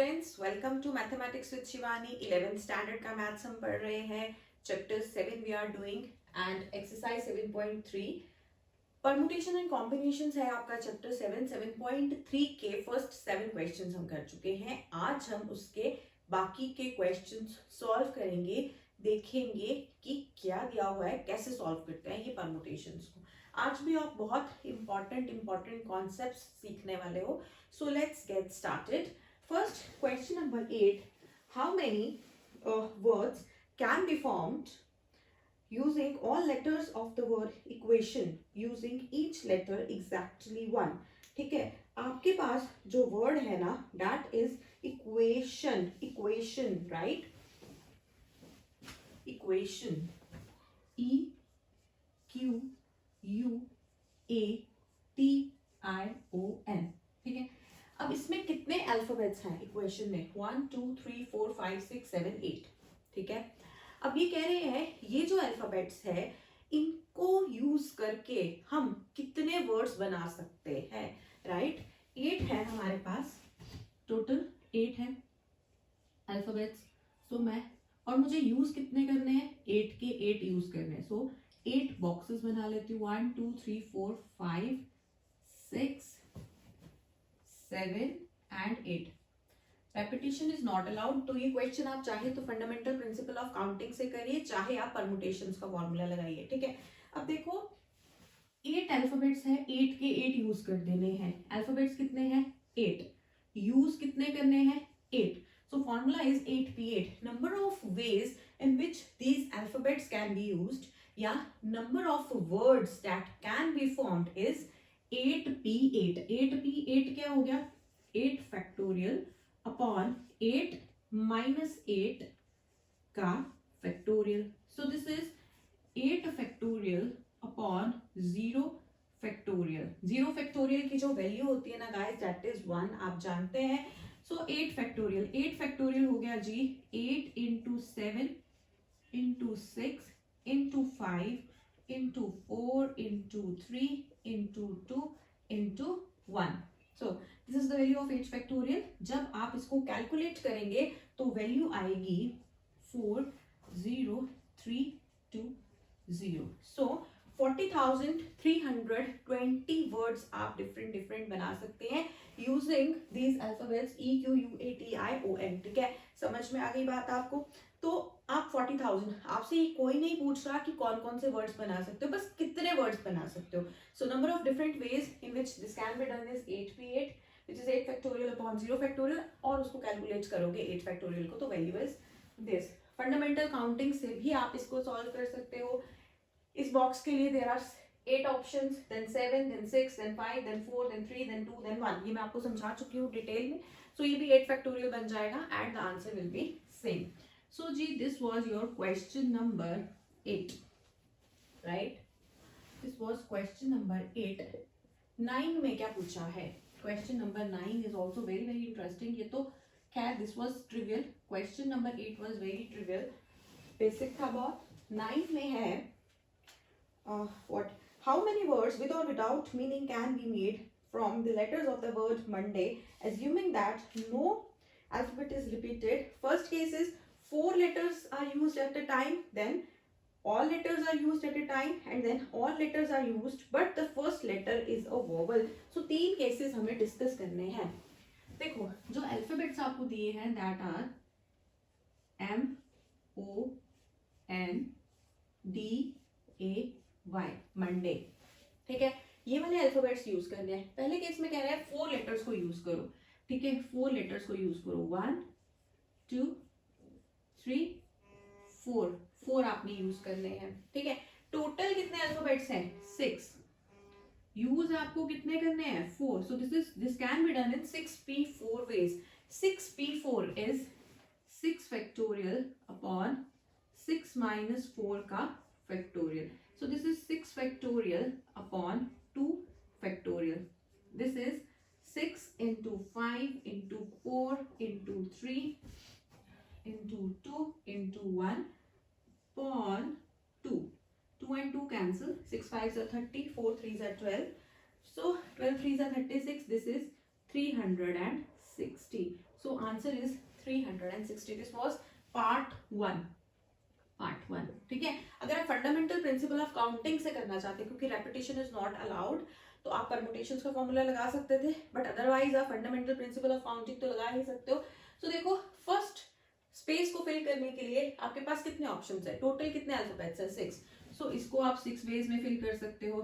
Students, welcome to mathematics with Shivani. 11th standard का maths हम पढ़ रहे हैं। Chapter 7 we are doing and exercise 7.3 permutation and combinations है आपका चैप्टर 7। 7.3 के फर्स्ट 7 क्वेश्चंस हम कर चुके हैं। आज हम उसके बाकी के क्वेश्चंस सॉल्व करेंगे, देखेंगे कि क्या दिया हुआ है, कैसे सॉल्व करते हैं ये परमुटेशंस को। आज भी आप बहुत इंपॉर्टेंट कॉन्सेप्ट्स सीखने वाले हो। So let's get started. First, question number 8. How many words can be formed using all letters of the word equation, using each letter exactly one? ठीक है, आपके पास जो word है ना, that is equation, right? Equation, EQUATION, ठीक है। अब इसमें कितने अल्फाबेट्स हैं इक्वेशन में? 1 2 3 4 5 6 7 8, ठीक है। अब ये कह रहे हैं ये जो अल्फाबेट्स है इनको यूज करके हम कितने वर्ड्स बना सकते हैं, राइट? 8 है हमारे पास, टोटल 8 है अल्फाबेट्स। सो मैं और मुझे यूज कितने करने हैं? 8 के 8 यूज करने हैं। सो 8 बॉक्सेस बना लेती हूँ। 1 2 3 4 5 6 7 and 8. Repetition is not allowed. तो ये क्वेश्चन आप चाहे तो फंडामेंटल प्रिंसिपल ऑफ काउंटिंग से करिए, चाहे आप परमुटेशंस का फॉर्मूला लगाइए, ठीक है। अब देखो 8 अल्फाबेट्स है, 8 के 8 यूज कर देने हैं। अल्फाबेट्स कितने हैं? 8। यूज कितने करने हैं? 8। So formula is 8p8। Number of ways in which these alphabets can be used या number of words that can be formed is 8p8। 8p8 क्या हो गया? 8 फैक्टोरियल अपॉन 8 माइनस 8 का factorial. So this is 8 factorial upon 0 factorial. 0 factorial की जो value होती है ना गाइस, दैट इज 1, आप जानते हैं। सो 8 फैक्टोरियल, 8 फैक्टोरियल हो गया जी 8 into 7 into 6 into 5 into 4 into 3 into 2 into 1. So this is the value of 8 factorial. जब आप इसको कैलकुलेट करेंगे तो वैल्यू आएगी 40320. So 40,320 वर्ड्स आप डिफरेंट बना सकते हैं यूजिंग दीज अल्फाबेट्स EQUATION, ठीक है। समझ में आ गई बात आपको? तो आप 40,000, आपसे कोई नहीं पूछ रहा कि कौन कौन से वर्ड्स बना सकते हो, बस कितने वर्ड्स बना सकते हो। So number of different ways in which this can be done is 8p8 which is 8 factorial upon 0 factorial, और उसको कैलकुलेट करोगे 8 फैक्टोरियल को तो value is this. Fundamental counting से भी आप इसको सॉल्व कर सकते हो। इस बॉक्स के लिए there are 8 options, then 7, then 6, then 5, then 4, then 3, then 2, then 1। ये मैं आपको समझा चुकी हूँ डिटेल में। सो ये भी 8 फैक्टोरियल बन जाएगा and the answer will be same. So जी, this was your question number 8, right? This was question number 8. 9 में क्या पूछा है? Question number 9 is also very interesting. ये तो खैर this was trivial. Question number 8 was very trivial. Basic था बहुत। 9 में है what? How many words with or without meaning can be made from the letters of the word Monday, assuming that no alphabet is repeated? First case is 4 letters are used at a time, then all letters are used at a time, and then all letters are used but the first letter is a vowel. So 3 cases हमें discuss करने हैं। देखो जो alphabets आपको दिए हैं that are MONDAY, Monday, ठीक है। ये वाले अल्फाबेट्स यूज करने हैं। पहले केस में कह रहे हैं 4 लेटर्स को यूज करो, ठीक है। 4 लेटर्स को यूज करो, 1 2 3 4 आपने यूज करने हैं, ठीक है। टोटल कितने अल्फाबेट्स हैं? 6। यूज आपको कितने करने हैं? 4। So this can be done in 6p4 ways. 6p4 is 6 factorial upon 6 minus 4 का factorial. So this is 6 factorial upon 2 factorial. This is 6 into 5 into 4 into 3 into 2 into 1 upon 2. 2 and 2 cancel. 6 5s are 30, 4 3s are 12. So 12 3s are 36. This is 360. So answer is 360. This was part 1. Part 1. ठीक है. अगर आप fundamental principle of counting से करना चाहते हैं, क्योंकि repetition is not allowed, तो आप परमुटेशंस का फॉर्मूला लगा सकते थे, बट अदरवाइज आप फंडामेंटल प्रिंसिपल ऑफ काउंटिंग तो लगा ही सकते हो. तो देखो, फर्स्ट स्पेस को फिल करने के लिए आपके पास कितने ऑप्शंस है, टोटल कितने अल्फाबेट्स है, 6. सो इसको आप 6 वेज में फिल कर सकते हो.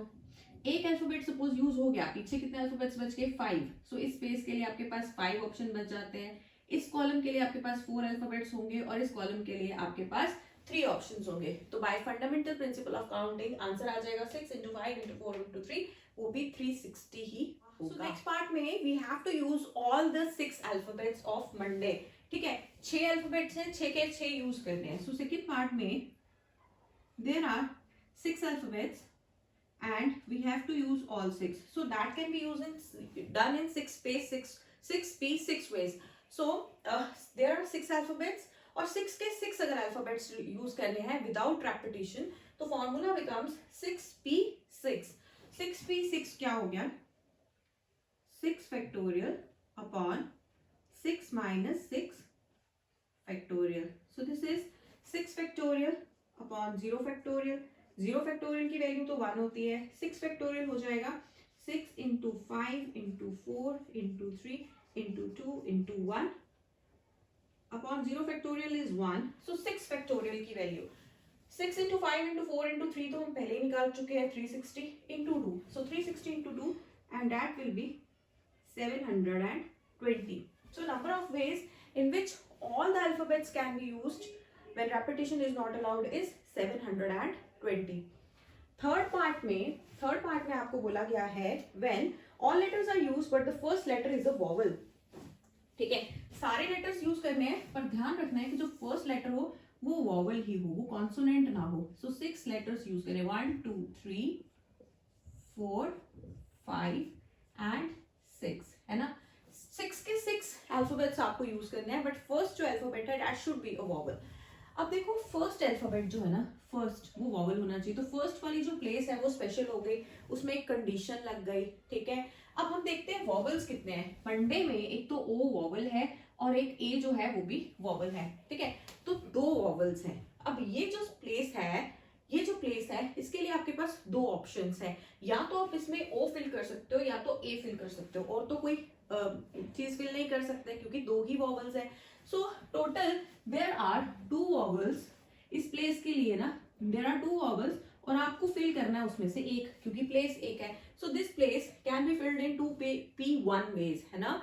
एक अल्फाबेट सपोज यूज हो गया, पीछे कितने अल्फाबेट्स बच गए, 5. सो इस स्पेस के लिए आपके पास 5 ऑप्शन बच जाते हैं. इस कॉलम के लिए आपके पास 4 अल्फाबेट्स होंगे और इस कॉलम के लिए आपके पास 3 ऑप्शंस होंगे. तो by fundamental principle of counting answer आ जाएगा 6 into 5 into 4 into 3, वो भी 360 ही होगा. सो नेक्स्ट पार्ट में we have to use all the 6 alphabets of Monday. ठीक है, 6 अल्फाबेट्स हैं, 6 के 6 यूज करने हैं. सो सेकंड पार्ट में there are 6 alphabets and we have to use all 6. So that can be done in 6 ways. So there are 6 alphabets और 6 के 6 अगर alphabets यूज करने हैं without repetition, तो formula becomes 6p6. 6p6 क्या हो गया, 6 factorial upon 6 minus 6 factorial. So this is 6 factorial upon 0 factorial. 0 factorial की वैल्यू तो 1 होती है. 6 फैक्टोरियल हो जाएगा 6 into 5 into 4 into 3 into 2 into 1 upon 0 factorial is 1. So 6 factorial की वैल्यू 6 into 5 into 4 into 3 तो हम पहले ही निकाल चुके हैं, 360 into 2. So 360 into 2 and that will be 720. So number of ways in which all the alphabets can be used when repetition is not allowed is 720. Third part में आपको बोला गया है when all letters are used but the first letter is a vowel. ठीक है, सारे letters use करने हैं, पर ध्यान रखना है कि जो फर्स्ट लेटर हो वो वॉवल ही हो, वो कॉन्सोनेंट ना हो. सो 6 लेटर्स यूज करें, 1 2 3 4 5 एंड 6, है ना. 6 के 6 अल्फाबेट्स आपको यूज करने हैं, बट फर्स्ट जो अल्फाबेट है that should be a vowel. अब देखो, फर्स्ट अल्फाबेट जो है ना, फर्स्ट वो वॉवल होना चाहिए. तो फर्स्ट वाली जो प्लेस है वो स्पेशल हो गई, उसमें एक कंडीशन लग गई. ठीक है, अब हम देखते हैं वॉवल्स कितने हैं. मंडे में एक तो ओ वॉवल है और एक ए जो है वो भी वॉवल है. ठीक है, तो 2 वॉवल्स हैं. अब ये जो प्लेस है इसके लिए आपके पास 2 ऑप्शंस है. या तो आप इसमें ओ फिल कर सकते हो या तो ए फिल कर सकते हो, और तो कोई चीज फिल नहीं कर सकते क्योंकि 2 ही वॉवल्स है. So total there are 2 vowels इस प्लेस के लिए ना, देयर आर 2 वॉवल्स और आपको फिल करना है उसमें से एक, क्योंकि प्लेस एक है. So this place can be filled in 2p1 ways, है ना.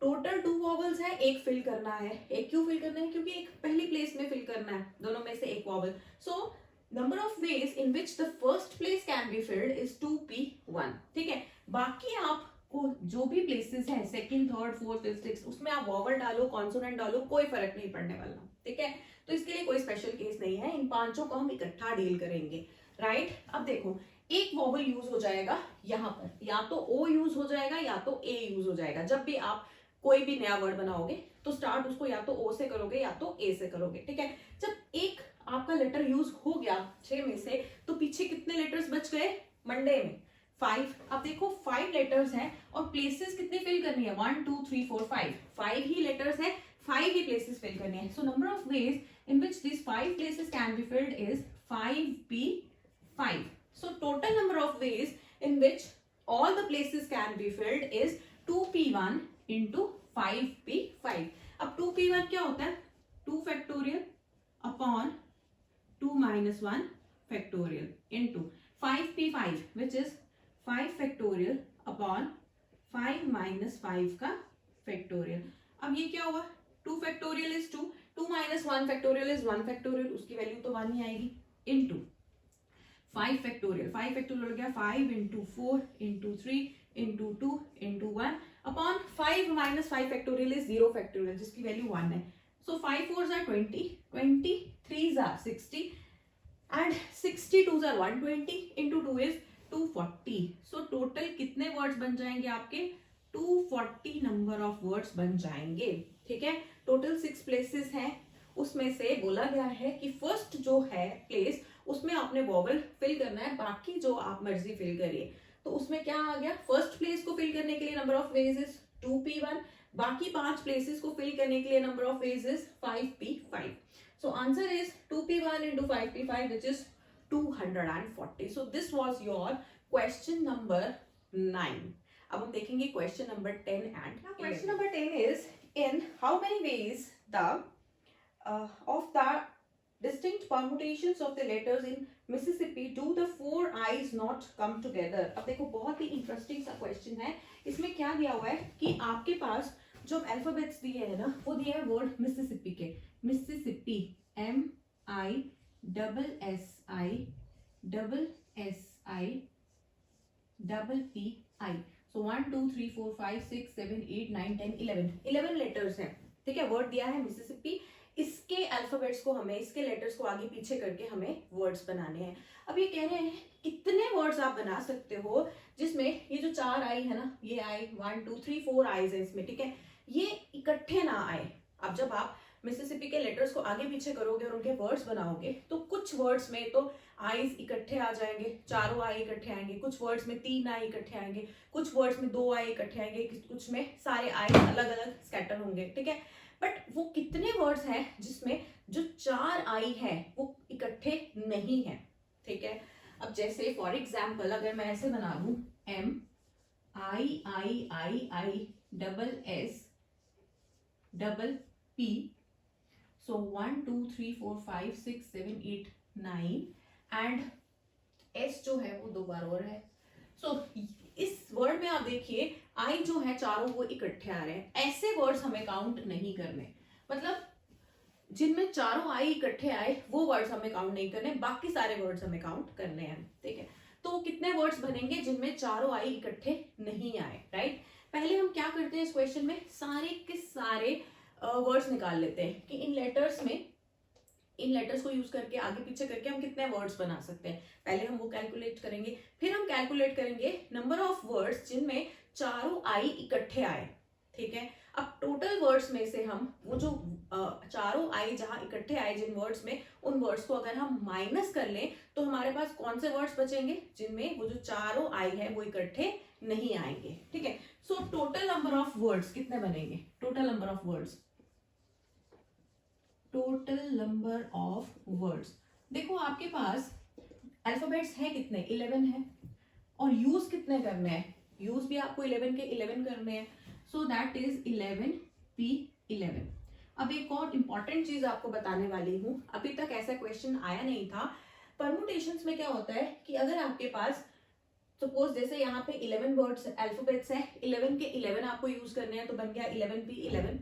टोटल 2 वॉवल्स है, एक फिल करना है. एक क्यों फिल करना है, क्योंकि एक पहली प्लेस में फिल करना है, दोनों में से एक vowel. So number of ways in which the first place can be field is 2p1. ठीक है, बाकी आपको जो भी प्लेसेस है second, third, fourth, fifth, sixth, उसमें आप वॉवल डालो, कॉन्सोनेंट डालो, कोई फर्क नहीं पड़ने वाला. ठीक है, तो इसके लिए कोई स्पेशल केस नहीं है. इन 5 को हम इकट्ठा डील करेंगे. राइट, अब देखो, एक वॉवल यूज हो जाएगा यहाँ पर, या तो ओ यूज हो जाएगा या तो ए यूज हो जाएगा. जब भी आप कोई भी नया वर्ड बनाओगे तो स्टार्ट उसको या तो ओ से करोगे या तो ए से करोगे. ठीक है, जब एक आपका लेटर यूज हो गया 6 में से, तो पीछे कितने लेटर्स बच गए मंडे में, 5. अब देखो 5 लेटर्स हैं और प्लेसेस कितनी फिल करनी है, 1 2 3 4 5 ही लेटर्स है, 5 ही प्लेसेस फिल करनी है. So number of ways in which this 5 places can be field is 5p5. So total number of ways in which all the places can be field is 2p1 into 5p5. अब 2p1 क्या होता है, 2 factorial upon 2 minus 1 factorial into 5p5 which is 5 factorial upon 5 minus 5 का factorial. अब ये क्या हुआ, 2 factorial is 2, 2 minus 1 factorial is 1 factorial, उसकी वैल्यू तो 1 ही आएगी, into 5 factorial. 5 factorial हो गया 5 into 4 into 3 into 2 into 1 upon 5 minus 5 factorial is 0 factorial जिसकी वैल्यू 1 है. So 5 4s are 20, 20 3s are 60 and 60 2s are 120 into 2 is 240. So total कितने words बन जाएंगे आपके, 240 नंबर ऑफ वर्ड्स बन जाएंगे. ठीक है, टोटल 6 प्लेसेस हैं, उसमें से बोला गया है कि फर्स्ट जो है प्लेस उसमें आपने वॉवल फिल करना है, बाकी जो आप मर्जी फिल करिए. तो उसमें क्या आ गया, फर्स्ट प्लेस को फिल करने के लिए number of veg is 2p1, बाकी 5 प्लेसेस को फिल करने के लिए number of veg is 5p5. So answer is 2p1 into 5p5 which is 240. So this was your question number 9. अब हम देखेंगे question number 10 and now question number 10 is in how many ways the of the distinct permutations of the letters in Mississippi do the 4 I's not come together. अब देखो बहुत ही interesting सा question है. इसमें क्या दिया हुआ है कि आपके पास जो अल्फाबेट्स दिए हैं ना वो दिए हैं वर्ड मिसिसिपी के. मिसिसिपी MISSI so 1 2 3 4 5 6 7 8 9 10 11 लेटर्स हैं. ठीक है, वर्ड दिया है मिसिसिपी. इसके अल्फाबेट्स को हमें, इसके लेटर्स को आगे पीछे करके हमें वर्ड्स बनाने हैं. अब ये कह रहे हैं कितने वर्ड्स आप बना सकते हो जिसमें ये जो 4 आई है ना, ये आई 1 2 3 4 आईज है इसमें. ठीक है, ये इकट्ठे ना आए. अब जब आप मिसिसिपी के लेटर्स को आगे पीछे करोगे और उनके वर्ड्स बनाओगे तो कुछ वर्ड्स में तो आईज इकट्ठे आ जाएंगे, चारों आई इकट्ठे आएंगे. कुछ वर्ड्स में 3 आई इकट्ठे आएंगे, कुछ वर्ड्स में 2 आई इकट्ठे आएंगे, कुछ में सारे आई अलग अलग स्कैटर होंगे. ठीक है, बट वो कितने वर्ड्स हैं जिसमें जो 4 आई है वो इकट्ठे नहीं है. ठीक है, अब जैसे फॉर एग्जाम्पल अगर मैं ऐसे बना लूं MIIIIPPP, so 1 2 3 4 5 6 7 8 9 एंड S जो है वो 2 बार और है. सो इस वर्ड में आप देखिए आई जो है चारों वो इकट्ठे आ रहे हैं. ऐसे वर्ड्स हमें काउंट नहीं करने. मतलब जिनमें चारों आई इकट्ठे आए वो वर्ड्स हमें काउंट नहीं करने, बाकी सारे वर्ड्स हमें काउंट करने हैं. ठीक है, तो कितने वर्ड्स बनेंगे जिनमें चारों आई इकट्ठे नहीं आए. राइट, पहले हम क्या करते हैं इस क्वेश्चन में, सारे के सारे वर्ड्स निकाल लेते हैं कि इन लेटर्स को यूज करके आगे पीछे करके हम कितने वर्ड्स बना सकते हैं. पहले हम वो कैलकुलेट करेंगे, फिर हम कैलकुलेट करेंगे नंबर ऑफ वर्ड्स जिनमें चारों आई इकट्ठे आए. ठीक है, अब टोटल वर्ड्स में से हम वो जो चारों आई जहां इकट्ठे आए जिन वर्ड्स में, उन वर्ड्स को अगर हम माइनस कर लें तो हमारे पास कौन से वर्ड्स बचेंगे जिनमें वो जो चारों आई है वो इकट्ठे नहीं आएंगे. ठीक है, so total number of words कितने बनेंगे, टोटल नंबर ऑफ वर्ड्स. देखो आपके पास अल्फाबेट्स है कितने, 11 है, और यूज कितने करने हैं, यूज भी आपको 11 के 11 करने हैं. So that is 11p11. अब एक और इंपॉर्टेंट चीज आपको बताने वाली हूं, अभी तक ऐसा क्वेश्चन आया नहीं था. परमुटेशंस में क्या होता है कि अगर आपके पास सपोज जैसे यहाँ पे 11 वर्ड्स अल्फाबेट्स है, 11 के 11 आपको यूज करने हैं तो बन गया 11p11.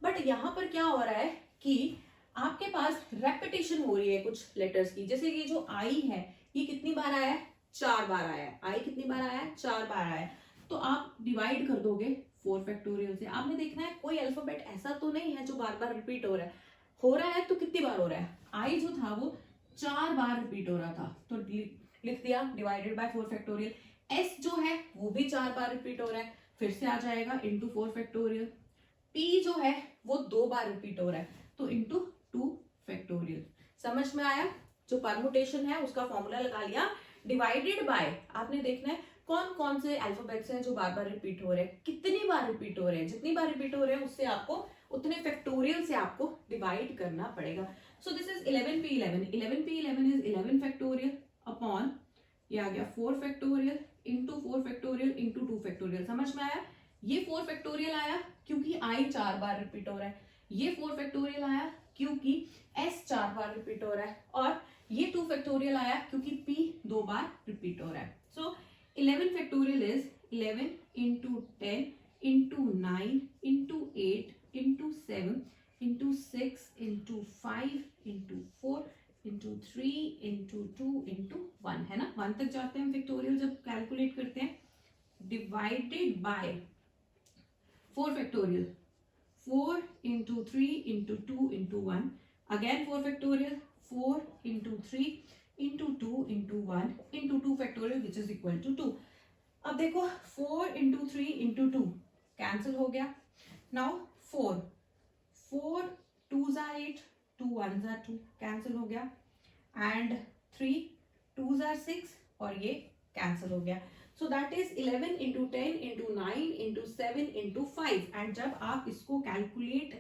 बट यहाँ पर क्या हो रहा है कि आपके पास रेपिटेशन हो रही है कुछ लेटर्स की. जैसे ये जो आई है ये कितनी बार आया है, 4 बार आया है. आई कितनी बार आया है, 4 बार आया है. तो आप डिवाइड कर दोगे 4 फैक्टोरियल से. आपने देखना है कोई अल्फाबेट ऐसा तो नहीं है जो बार बार रिपीट हो रहा है तो कितनी बार हो रहा है. आई जो था वो 4 बार रिपीट हो रहा था तो लिख दिया डिवाइडेड बाय 4 फैक्टोरियल. एस जो है वो भी 4 बार रिपीट हो रहा है, फिर से आ जाएगा इंटू 4 फैक्टोरियल. पी जो है वो 2 बार रिपीट हो रहा है तो इंटू 2 फैक्टोरियल. समझ में आया, जो परमुटेशन है उसका फॉर्मूला लगा लिया. डिवाइडेड बाय आपने देखना है कौन कौन से अल्फाबेट्स हैं जो बार बार रिपीट हो रहे हैं, कितनी बार रिपीट हो रहे हैं. जितनी बार रिपीट हो रहे हैं उससे आपको उतने फैक्टोरियल से आपको डिवाइड करना पड़ेगा. सो this is 11p11. 11p11 is 11 factorial upon ये आ गया 4 factorial into 4 factorial into 2 factorial. समझ में आया, ये 4 फैक्टोरियल आया क्योंकि आई 4 बार रिपीट हो रहा है. ये 4 फैक्टोरियल आया क्योंकि एस 4 बार रिपीट हो रहा है. और ये 2 फैक्टोरियल आया क्योंकि पी 2 बार रिपीट हो रहा है. सो 11 factorial is 11 into 10 into 9 into 8 into 7 into 6 into 5 into 4 into 3 into 2 into 1 है ना. 1 तक जाते हैं फैक्टोरियल जब कैलकुलेट करते हैं. Divided by 4 factorial, 4 into 3 into 2 into 1 again 4 factorial, 4 into 3 into 2 into 1 into 2 factorial which is equal to 2. अब देखो 4 into 3 into 2 कैंसिल हो गया. Now 4 2s are 8, 2 1s are 2 cancel हो गया. एंड 3 2s are 6 और ये कैंसिल हो गया. So that is 11 into 10 into 9 into 7 into 5 and जब आप इसको कैलकुलेट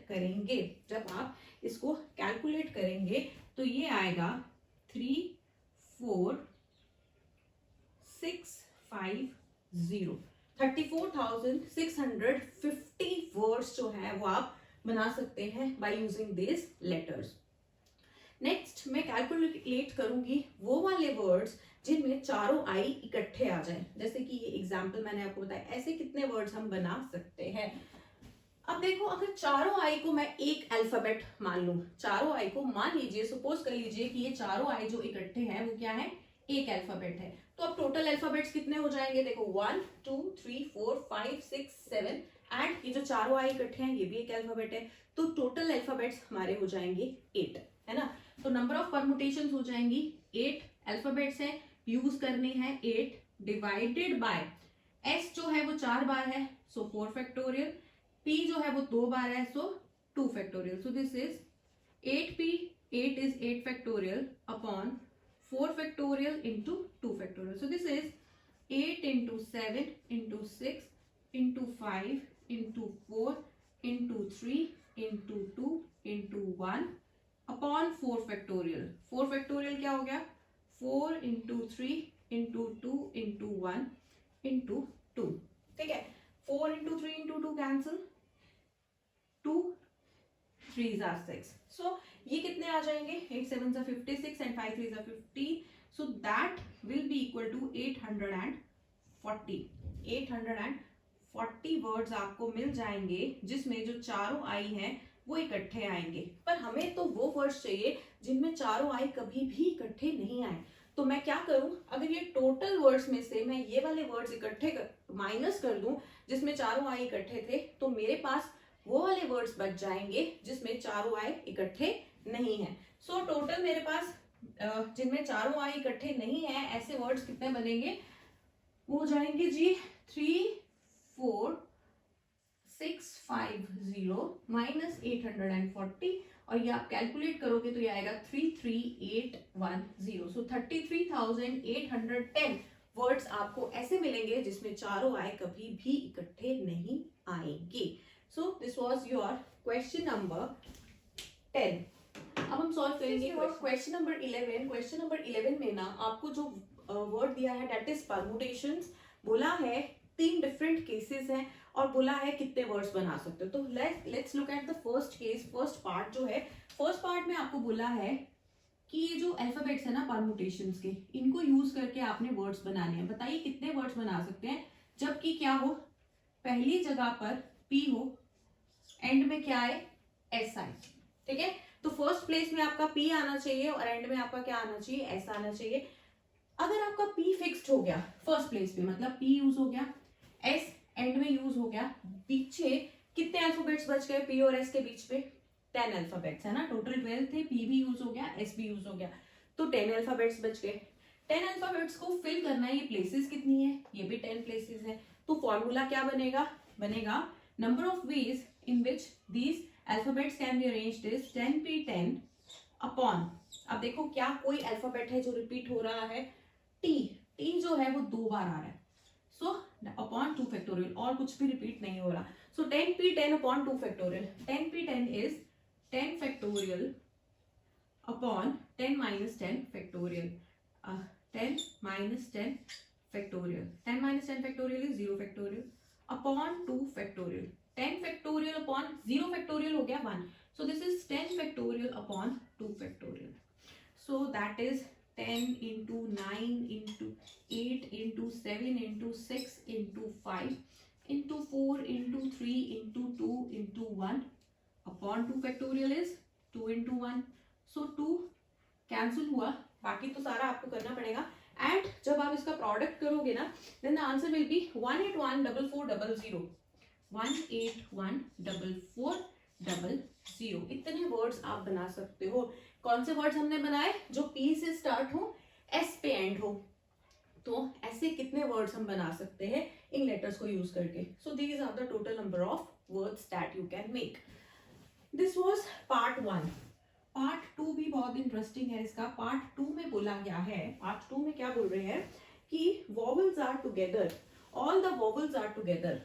करेंगे तो ये आएगा 34650 34,650 वर्ड्स जो है वो आप बना सकते हैं by using this letters. Next मैं कैलकुलेट करूंगी वो वाले वर्ड्स जिनमें चारों आई इकट्ठे आ जाएं, जैसे कि ये एग्जांपल मैंने आपको बताया, ऐसे कितने वर्ड्स हम बना सकते हैं। अब देखो, अगर चारों आई को मैं एक अल्फाबेट मान लूं, चारों आई को मान लीजिए, सपोज कर लीजिए कि ये चारों आई जो इकट्ठे हैं वो क्या है, एक अल्फाबेट है, तो अब टोटल अल्फाबेट्स कितने हो जाएंगे, देखो 1 2 3 4 5 6 7 एंड ये जो चारों आई इकट्ठे हैं ये भी एक अल्फाबेट है, तो टोटल अल्फाबेट्स हमारे हो जाएंगे 8, है ना। तो नंबर ऑफ परमुटेशंस हो जाएंगी 8 अल्फाबेट्स है, यूज करने हैं 8 डिवाइडेड बाय एस जो है वो 4 बार है, सो 4 फैक्टोरियल, पी जो है वो 2 बार है, सो 2 factorial, so this is 8p, 8 is 8 factorial upon 4 factorial into 2 factorial, so this is 8 into 7 into 6 into 5 into 4 into 3 into 2 into 1 upon 4 factorial, 4 factorial क्या हो गया, 4 into 3 into 2 into 1 into 2, ठीक है, 4 into 3 into 2 cancel, 2 3s are 6, so ये कितने आ जाएंगे, 8 7s are 56 and 5 3s are 50, so that will be equal to 840 words आपको मिल जाएंगे जिसमें जो चारों आई हैं वो इकट्ठे आएंगे। पर हमें तो वो वर्ड्स चाहिए जिनमें चारों आई कभी भी इकट्ठे नहीं आए, तो मैं क्या करूं, अगर ये टोटल वर्ड्स में से मैं ये वाले वर्ड्स इकट्ठे माइनस कर दूं जिसमें चारों आई इकट्ठे थे, तो मेरे पास वो वाले वर्ड्स बच जाएंगे जिसमें चारों आई इकट्ठे नहीं है। सो टोटल मेरे पास जिनमें चारों आई इकट्ठे नहीं है ऐसे वर्ड्स कितने बनेंगे, वो जाएंगे जी 34650 माइनस 840 और ये आप कैलकुलेट करोगे तो ये आएगा 33810, सो 33,810 वर्ड्स आपको ऐसे मिलेंगे जिसमें चारों आई कभी भी इकट्ठे नहीं आएंगे। So this was your question number 10। अब हम सॉल्व करेंगे क्वेश्चन नंबर 11। क्वेश्चन नंबर 11 में ना आपको जो वर्ड दिया है दैट इज परमुटेशंस, बोला है 3 डिफरेंट केसेस हैं और बोला है कितने वर्ड्स बना सकते हो। तो let's look at the first case, first part जो है, फर्स्ट पार्ट में आपको बोला है कि ये जो अल्फाबेट्स है ना परमुटेशंस के, इनको यूज करके आपने वर्ड्स बनाने हैं। बताइए कितने वर्ड्स बना सकते हैं, जबकि क्या हो, पहली जगह पर पी हो, एंड में क्या है एस आई, ठीक है। तो फर्स्ट प्लेस में आपका पी आना चाहिए और एंड में आपका क्या आना चाहिए, एस आना चाहिए। अगर आपका पी फिक्स्ड हो गया फर्स्ट प्लेस पे, मतलब पी यूज हो गया, एस एंड में यूज हो गया, पीछे कितने अल्फाबेट्स बच गए पी और एस के बीच पे, 10 अल्फाबेट्स है ना, टोटल 12 थे, पी भी यूज हो गया, एस भी यूज हो गया, तो 10 अल्फाबेट्स बच गए। 10 अल्फाबेट्स को फिल करना है, ये प्लेसेस कितनी है, ये भी 10 प्लेसेस है, तो फॉर्मूला क्या बनेगा number of ways in which these alphabets can be arranged is 10p10 upon, अब देखो क्या कोई अल्फाबेट है जो रिपीट हो रहा है, टी जो है वो 2 बार आ रहा है, सो अपॉन 2 फैक्टोरियल, और कुछ भी रिपीट नहीं हो रहा, सो 10p10 upon 2 factorial, 10p10 is 10 factorial upon 10 minus 10 factorial, 10 minus 10 factorial, 10 minus 10 factorial is 0 factorial upon 2 factorial, 10 factorial upon 0 factorial हो गया 1, so this is 10 factorial upon 2 factorial, so that is 10 into 9 into 8 into 7 into 6 into 5 into 4 into 3 into 2 into 1 upon 2 factorial is 2 into 1, so 2 cancel हुआ, बाकी तो सारा आपको करना पड़ेगा, and जब आप इसका प्रोडक्ट करोगे ना then the answer will be 1814400, 1814400, इतने वर्ड्स आप बना सकते हो। कौन से वर्ड्स हमने बनाए, जो पी से स्टार्ट हो, एस पे एंड हो, तो ऐसे कितने वर्ड्स हम बना सकते हैं इन लेटर्स को यूज करके। So these are the total number of words that you can make. This was part 1। Part 2 भी बहुत इंटरेस्टिंग है इसका। पार्ट 2 में बोला गया है, पार्ट 2 में क्या बोल रहे हैं कि vowels are together, all the vowels are together,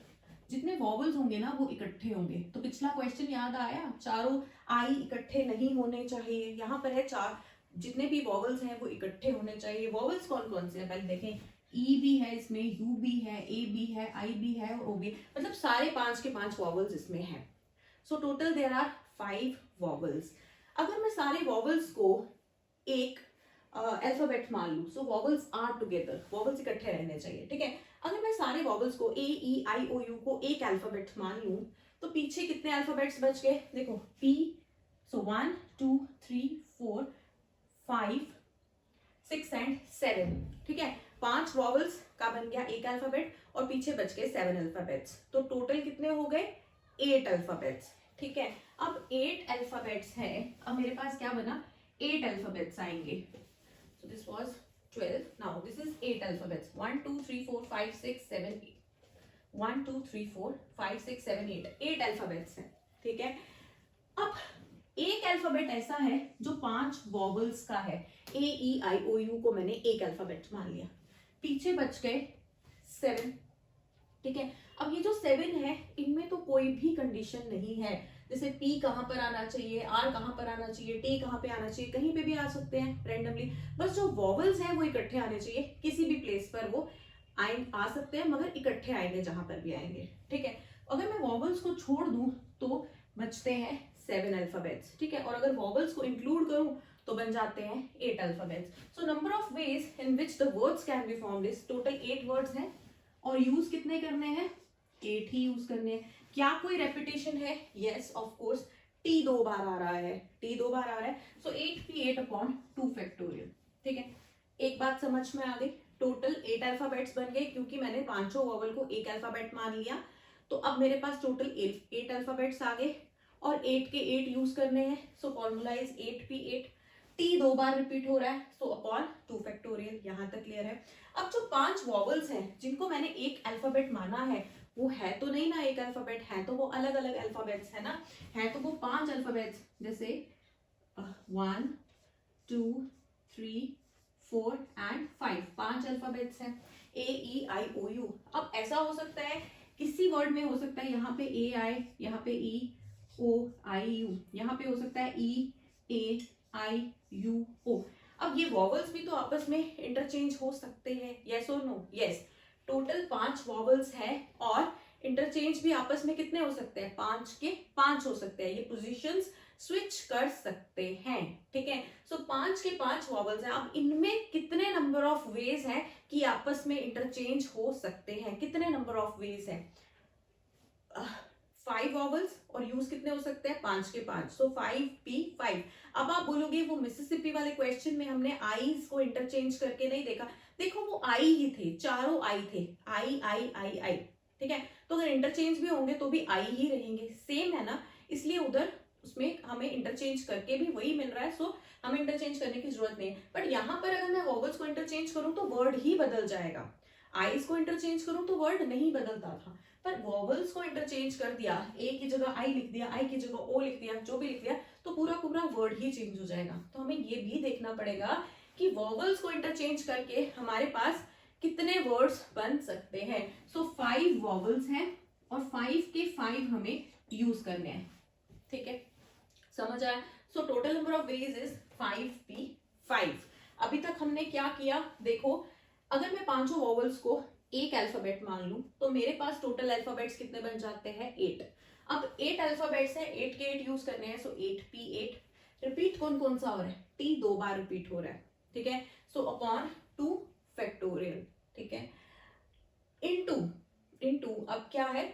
जितने वॉवल्स होंगे ना वो इकट्ठे होंगे। तो पिछला क्वेश्चन याद आया, चारों आई इकट्ठे नहीं होने चाहिए, यहाँ पर है चार, जितने भी वॉवल्स हैं वो इकट्ठे होने चाहिए। वॉवल्स कौन कौन से हैं पहले देखें, ई भी है इसमें, यू भी है, ए भी है, आई भी है और ओ भी, मतलब सारे 5 के 5 वॉवल्स इसमें हैं। So total there are 5 vowels. अगर मैं सारे वॉवल्स को एक अल्फाबेट मान लूं, so vowels are together, vowels इकट्ठे रहने चाहिए, ठीक है। अगर मैं सारे वॉवल्स को ए ई आई ओ यू को एक अल्फाबेट मान लूं, तो पीछे कितने अल्फाबेट्स बच गए, देखो पी, सो 1 2 3 4 5 6 एंड 7, ठीक है। 5 वॉवल्स का बन गया एक अल्फाबेट और पीछे बच गए 7 अल्फाबेट्स, तो टोटल कितने हो गए 8 अल्फाबेट्स, ठीक है। अब 8 अल्फाबेट्स है, अब मेरे पास क्या बना, 8 अल्फाबेट्स आएंगे। So this was 12. Now this is 8 alphabets. 1 2 3 4 5 6 7 8. 1 2 3 4 5 6 7 8. 8 alphabets हैं, ठीक है। अब एक अल्फाबेट ऐसा है जो 5 वॉवल्स का है, ए ई आई ओ यू को मैंने एक अल्फाबेट मान लिया, पीछे बच गए 7, ठीक है। अब ये जो 7 है इनमें तो कोई भी कंडीशन नहीं है, जैसे P कहाँ पर आना चाहिए, R कहाँ पर आना चाहिए, T कहाँ पे आना चाहिए, कहीं पे भी आ सकते हैं रेंडमली, बस जो वॉवल्स हैं वो इकट्ठे आने चाहिए, किसी भी प्लेस पर वो आ सकते हैं मगर इकट्ठे आएंगे जहां पर भी आएंगे, ठीक है। अगर मैं वॉवल्स को छोड़ दूं तो बचते हैं 7 अल्फाबेट्स, ठीक है, और अगर वॉवल्स को इंक्लूड करूं तो बन जाते हैं 8 alphabets. So number of ways in which the words can be formed is, total 8 words हैं और यूज कितने करने हैं, 8 ही यूज करने हैं। क्या कोई रेपिटेशन है, यस ऑफ कोर्स, टी 2 बार आ रहा है, टी 2 बार आ रहा है, सो 8p8 अपॉन 2 फैक्टोरियल, ठीक है। एक बात समझ में आ गई, टोटल 8 अल्फाबेट्स बन गए क्योंकि मैंने पांचों वॉवल को एक अल्फाबेट मान लिया, तो अब मेरे पास टोटल 8 अल्फाबेट्स आ गए और 8 के 8 यूज करने हैं, सो formula is 8p8, T 2 bar repeat हो रहा है, सो अपॉन 2 फैक्टोरियल, यहां तक क्लियर है। अब जो 5 वॉवल्स हैं जिनको मैंने एक अल्फाबेट माना है, वो है तो नहीं ना एक अल्फाबेट, है तो वो अलग अलग अल्फाबेट्स है ना, है तो वो 5 अल्फाबेट्स, जैसे 1 2 3 4 एंड 5, 5 अल्फाबेट्स हैं, ए ई आई ओ यू। अब ऐसा हो सकता है किसी वर्ड में हो सकता है यहाँ पे ए आई, यहाँ पे ई ओ आई यू, यहाँ पे हो सकता है ई ए आई यू ओ। अब ये वॉवल्स भी तो आपस में इंटरचेंज हो सकते हैं, यस और नो, यस। टोटल 5 वॉवल्स है और इंटरचेंज भी आपस में कितने हो सकते हैं, 5 के 5 हो सकते हैं, ये पोजीशंस स्विच कर सकते हैं, ठीक है। सो 5 के 5 वॉवल्स हैं। अब इनमें कितने नंबर ऑफ वेज हैं कि आपस में इंटरचेंज हो सकते हैं, कितने नंबर ऑफ वेज हैं, 5 वॉवल्स और यूज कितने हो सकते हैं, 5 के 5, सो 5p5। अब आप बोलोगे वो मिसिसिपी वाले क्वेश्चन में हमने आईज को इंटरचेंज करके नहीं देखा, देखो वो आई ही थे, चारों आई थे, आई आई आई आई, ठीक है। तो अगर इंटरचेंज भी होंगे तो भी आई ही रहेंगे, सेम है ना, इसलिए उधर उसमें हमें इंटरचेंज करके भी वही मिल रहा है, सो हमें इंटरचेंज करने की जरूरत नहीं है। बट यहाँ पर अगर मैं वॉवल्स को इंटरचेंज करूं तो वर्ड ही बदल जाएगा, आईज को इंटरचेंज करूं तो वर्ड नहीं बदलता था, पर वॉवल्स को इंटरचेंज कर दिया, ए की जगह आई लिख दिया, आई की जगह ओ लिख दिया, जो भी लिख दिया, तो पूरा पूरा वर्ड ही चेंज हो जाएगा। तो हमें ये भी देखना पड़ेगा कि वॉवल्स को इंटरचेंज करके हमारे पास कितने वर्ड्स बन सकते हैं। सो 5 वॉवल्स हैं और 5 के 5 हमें यूज करने हैं, ठीक है, समझ आया। So total number of veg is 5p5। अभी तक हमने क्या किया, देखो अगर मैं पांचों वॉवल्स को एक अल्फाबेट मान लूं तो मेरे पास टोटल अल्फाबेट्स कितने बन जाते हैं, 8। अब 8 अल्फाबेट्स हैं, 8 के 8 यूज करने हैं, सो 8p8। रिपीट कौन कौन सा हो रहा है, टी 2 बार रिपीट हो रहा है, ठीक है, सो अपॉन 2 फैक्टोरियल, ठीक है, इनटू अब क्या है,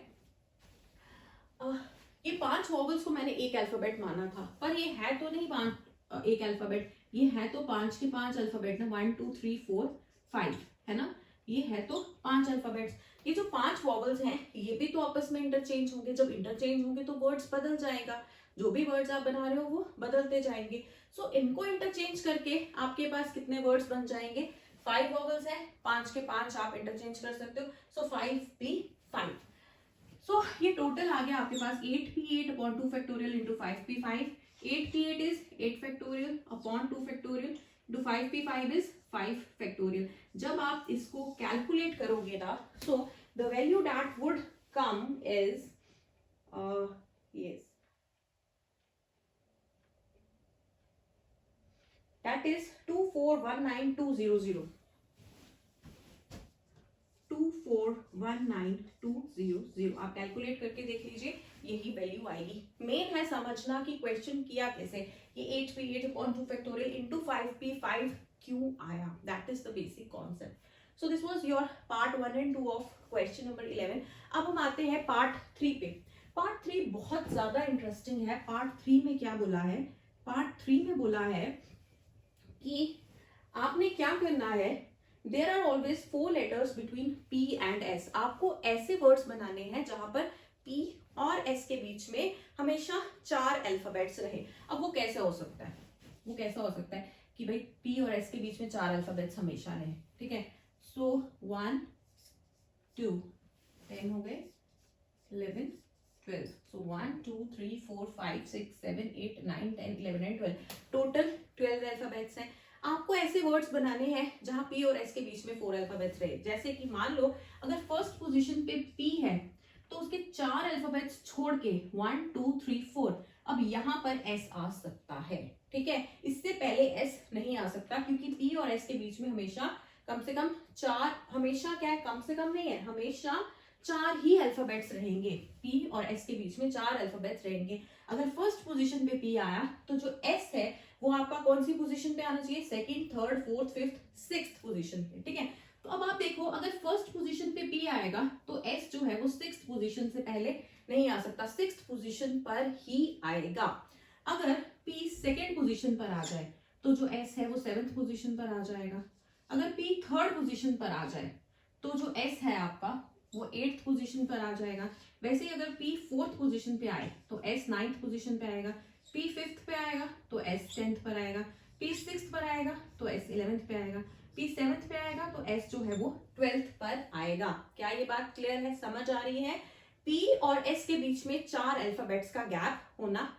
ये 5 वॉवल्स को मैंने एक अल्फाबेट माना था, पर ये है तो नहीं 5 एक अल्फाबेट, ये है तो 5 के 5 अल्फाबेट ना, 1 2 3 4 5 है ना, ये है तो 5 अल्फाबेट्स। ये जो 5 वॉवल्स हैं ये भी तो आपस में इंटरचेंज होंगे, जब इंटरचेंज होंगे तो वर्ड्स बदल जाएगा, जो भी वर्ड्स आप बना रहे हो वो बदलते जाएंगे। सो इनको इंटरचेंज करके आपके पास कितने वर्ड्स बन जाएंगे, 5 वॉवल्स हैं, 5 के 5 आप इंटरचेंज कर सकते हो, सो 5p5। सो ये टोटल आ गया आपके पास 8p8 upon 2 factorial into 5p5। 8p8 is 8 factorial upon 2 factorial into 5p5 is 5 factorial. जब आप इसको कैलकुलेट करोगे ना, so the value that would come is yes, that is 2419200, 2419200। आप कैलकुलेट करके देख लीजिए, यही वैल्यू आएगी। मेन है समझना कि क्वेश्चन किया कैसे, ये 8p 8/2 फैक्टोरियल इंटू 5p 5 क्यों आया, that is the basic concept. So this was your part 1 and 2 of question number 11। अब हम आते हैं पार्ट 3 पे। पार्ट 3 बहुत ज्यादा इंटरेस्टिंग है। पार्ट 3 में क्या बोला है, पार्ट 3 में बोला है कि आपने क्या करना है, there are always 4 letters between P and S। आपको ऐसे वर्ड्स बनाने हैं जहां पर P और S के बीच में हमेशा 4 अल्फाबेट्स रहे। अब वो कैसे हो सकता है, वो कैसा हो सकता है कि भाई P और S के बीच में 4 अल्फाबेट्स हमेशा रहे, ठीक है। सो 1 2 10 हो गए, 11 12, so 1 2 3 4 5 6 7 8 9 10 11 and 12, टोटल 12 अल्फाबेट्स हैं। आपको ऐसे वर्ड्स बनाने हैं जहां P और S के बीच में 4 अल्फाबेट्स रहे। जैसे कि मान लो अगर फर्स्ट पोजीशन पे P है तो उसके 4 अल्फाबेट्स छोड़ के 1 2 3 4, अब यहाँ पर S आ सकता है, ठीक है। इससे पहले S नहीं आ सकता क्योंकि P और S के बीच में हमेशा कम से कम 4, हमेशा क्या है, कम से कम नहीं है, हमेशा 4 ही अल्फाबेट्स रहेंगे। P और S के बीच में 4 अल्फाबेट्स रहेंगे। अगर फर्स्ट पोजीशन पे P आया तो जो S है वो आपका कौन सी पोजीशन पे आना चाहिए, second, third, fourth, fifth, sixth position पे, ठीक है। तो अब आप देखो अगर फर्स्ट पोजीशन पे P आएगा तो S जो है वो सिक्स्थ पोजीशन से पहले नहीं आ सकता, सिक्स्थ पोजीशन पर ही आएगा। अगर P सेकंड पोजीशन पर आ जाए तो जो S है वो सेवेंथ पोजीशन पर आ जाएगा। अगर P थर्ड पोजीशन पर आ जाए तो जो S है आपका वो 8th पोजीशन पर आ जाएगा। वैसे ही अगर P फोर्थ पोजीशन पे आए तो S 9th पोजीशन पे आएगा, P फिफ्थ पे आएगा तो S 10th पर आएगा, P सिक्स्थ पर आएगा तो S 11th पे आएगा, P सेवेंथ पे आएगा तो S जो है वो 12th पर आएगा। क्या ये बात क्लियर है, समझ आ रही है? P और S के बीच में 4 अल्फाबेट्स का गैप होना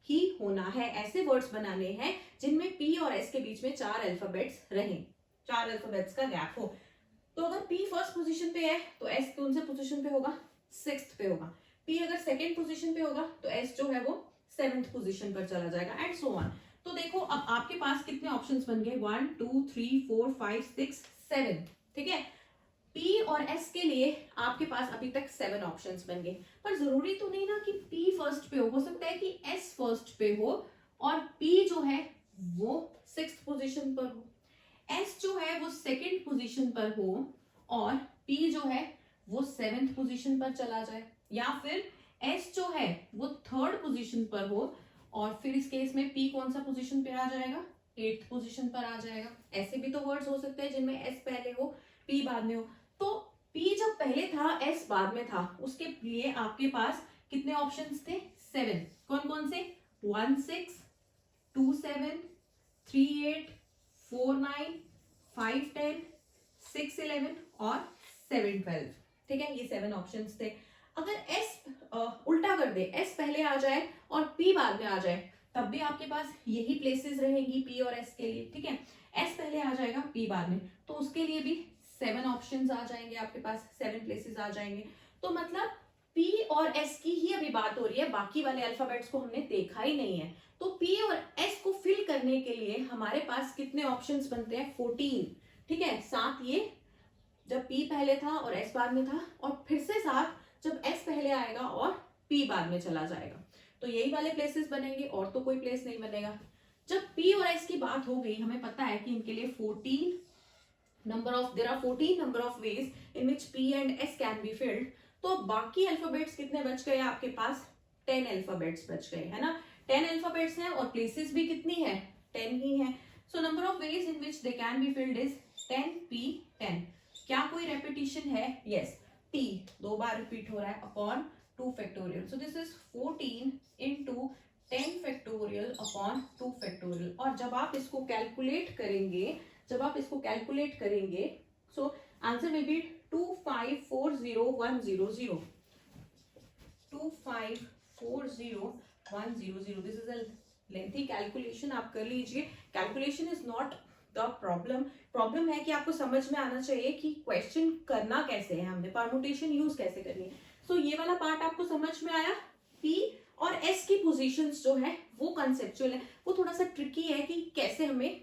ही होना है। ऐसे वर्ड्स बनाने हैं जिनमें P और S के बीच में 4 अल्फाबेट्स रहें, 4 अल्फाबेट्स का गैप हो। तो अगर P फर्स्ट पोजीशन पे है तो S कौन से पोजीशन पे होगा, सिक्स्थ पे होगा। P अगर सेकंड पोजीशन पे होगा तो S जो है वो सेवेंथ पोजीशन पर चला जाएगा एंड सो ऑन। तो देखो अब आपके पास कितने ऑप्शंस बन गए, 1 2 3 4 5 6 7, ठीक है। P और S के लिए आपके पास अभी तक 7 ऑप्शंस बन गए, पर जरूरी तो नहीं ना कि P फर्स्ट पे हो सकता है कि S फर्स्ट पे हो और P जो है वो सिक्स्थ पोजीशन पर हो, S जो है वो सेकंड पोजीशन पर हो और P जो है वो सेवेंथ पोजीशन पर चला जाए, या फिर S जो है वो थर्ड पोजीशन पर हो और फिर इस केस में P कौन सा पोजीशन पे आ जाएगा, 8th पोजीशन पर आ जाएगा। ऐसे भी तो वर्ड्स हो सकते हैं जिनमें S पहले हो P बाद में हो। तो P जब पहले था S बाद में था, उसके लिए आपके पास कितने ऑप्शंस थे, 7। कौन कौन से, 1 6 2 7 3 8 4 9 5 10 6 11 और 7 12, ठीक है। ये 7 ऑप्शंस थे। अगर S उल्टा कर दे, S पहले आ जाए और P बाद में आ जाए, तब भी आपके पास यही प्लेसेस रहेंगी P और S के लिए, ठीक है। S पहले आ जाएगा P बाद में, तो उसके लिए भी 7 ऑप्शंस आ जाएंगे आपके पास, 7 प्लेसेस आ जाएंगे। तो मतलब P और S की ही अभी बात हो रही है, बाकी वाले अल्फाबेट्स को हमने देखा ही नहीं है। तो P और S को फिल करने के लिए हमारे पास कितने ऑप्शंस बनते हैं, 14, ठीक है। साथ ये जब P पहले था और S बाद में था, और फिर से साथ जब S पहले आएगा और P बाद में चला जाएगा, तो यही वाले प्लेसेस बनेंगे और तो कोई प्लेस नहीं बनेगा। जब P और S की बात हो गई, हमें पता है कि इनके लिए 14 number of ways in which P and S can be field. तो बाकी अल्फाबेट्स कितने बच गए आपके पास, 10 अल्फाबेट्स बच गए, है ना। 10 अल्फाबेट्स हैं और प्लेसेस भी कितनी है, 10 ही है। So number of ways in which they can be field is 10P 10। क्या कोई रेपिटेशन है, यस, T 2 बार रिपीट हो रहा है upon 2 factorial. So this is 14 into 10 factorial upon 2 factorial. और जब आप इसको कैलकुलेट करेंगे, so answer will B 2540100, 2540100। This is a lengthy calculation, आप कर लीजिए। Calculation is not the problem है कि आपको समझ में आना चाहिए कि क्वेश्चन करना कैसे है, हमने परमुटेशन यूज कैसे करनी है. सो ये वाला पार्ट आपको समझ में आया. पी और एस की पोजीशंस जो है वो कंसेप्चुअल है, वो थोड़ा सा ट्रिकी है कि कैसे हमें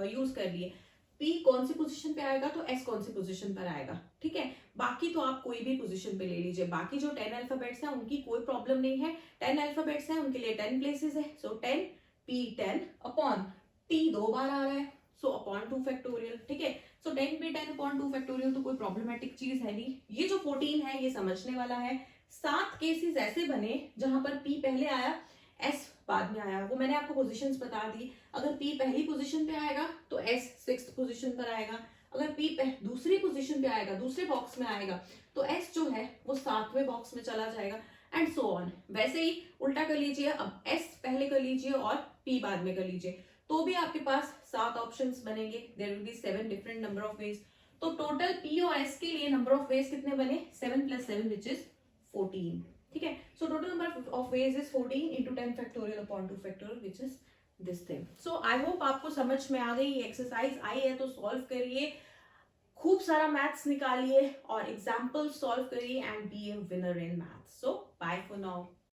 यूज कर लिए. पी कौन सी पोजीशन पे आएगा तो एस कौन सी पोजीशन पर आएगा. ठीक है, बाकी तो आप कोई भी पोजीशन पे ले लीजिए. बाकी जो 10 अल्फाबेट्स हैं उनकी कोई प्रॉब्लम नहीं है. 10 अल्फाबेट्स हैं उनके लिए 10 प्लेसेस है. सो 10 पी 10 अपॉन टी 2 बार आ रहा है, सो अपॉन 2 फैक्टोरियल. ठीक है, सो 10 पे 10 अपॉन 2 फैक्टोरियल तो कोई प्रॉब्लमेटिक चीज है नहीं. ये जो 14 है ये समझने वाला है. 7 केसेस ऐसे बने जहां पर पी पहले आया, एस बाद में आया. वो मैंने आपको पोजीशंस बता दी. अगर पी पहली पोजीशन पे आएगा तो एस 6th पोजीशन पर आएगा. अगर पी दूसरी पोजीशन पे आएगा, दूसरे बॉक्स में आएगा, तो एस जो है वो 7वें बॉक्स में चला जाएगा, एंड सो ऑन. वैसे ही उल्टा कर लीजिए. अब एस पहले कर लीजिए और पी बाद में कर लीजिए, तो भी आपके पास 7 ऑप्शंस बनेंगे. There will be 7 different number of ways. तो टोटल पी और एस के लिए नंबर ऑफ वेज कितने बने? 7 + 7 विच इज 14. ठीक है, so total number of veg is 14 into 10 factorial upon 2 factorial which is this thing. So I hope आपको समझ में आ गई. एक्सरसाइज आई है तो सॉल्व करिए, खूब सारा मैथ्स निकालिए और एग्जाम्पल सॉल्व करिए and be a winner in maths. So bye for now.